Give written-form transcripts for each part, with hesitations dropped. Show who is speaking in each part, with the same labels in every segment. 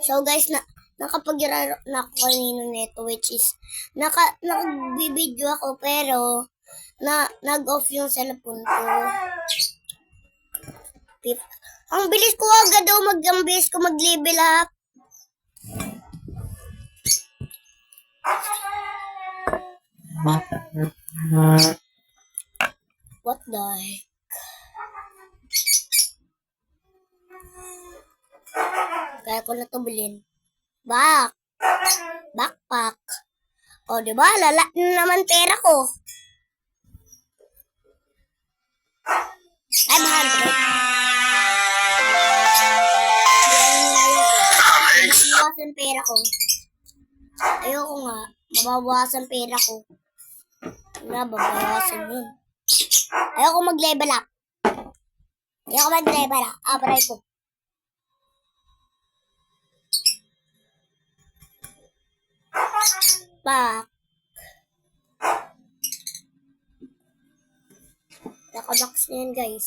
Speaker 1: So guys, nakapaglaro na ako kanino neto, which is nagbibideo ako pero nag-off yung cellphone ko. Ang bilis ko agad daw ang bilis ko mag-level up. What the heck? Kaya ko na to bilhin. Backpack. O, diba? Lala na naman pera ko. 500. Mababawasan pera ko. Ayoko nga. Mababawasan pera ko. Babawasan yun. Ayoko mag-level up. Abray ko. Back. Nakabox na yan, guys.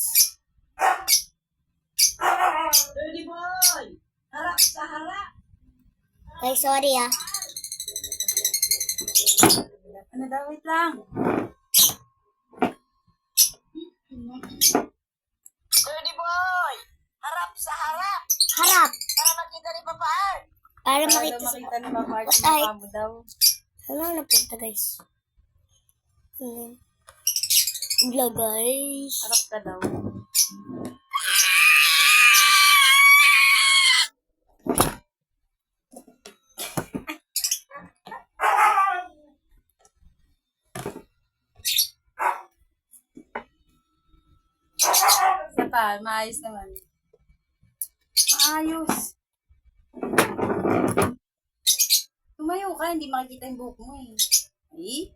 Speaker 2: Dirty boy! Harap sa harap!
Speaker 1: Guys, sorry ah.
Speaker 2: Ano daw? Wait lang. Dirty boy! Harap sa harap!
Speaker 1: Harap.
Speaker 2: Para makita ni Papa Art!
Speaker 1: Para makita
Speaker 2: ni Papa Art
Speaker 1: What the heck?
Speaker 2: mo daw.
Speaker 1: Ano napunta, guys? Hello, guys.
Speaker 2: Harap ka daw. Isa pa, maayos naman. Maayos. Tumayo ka, hindi makikita yung buhok mo eh. Ay?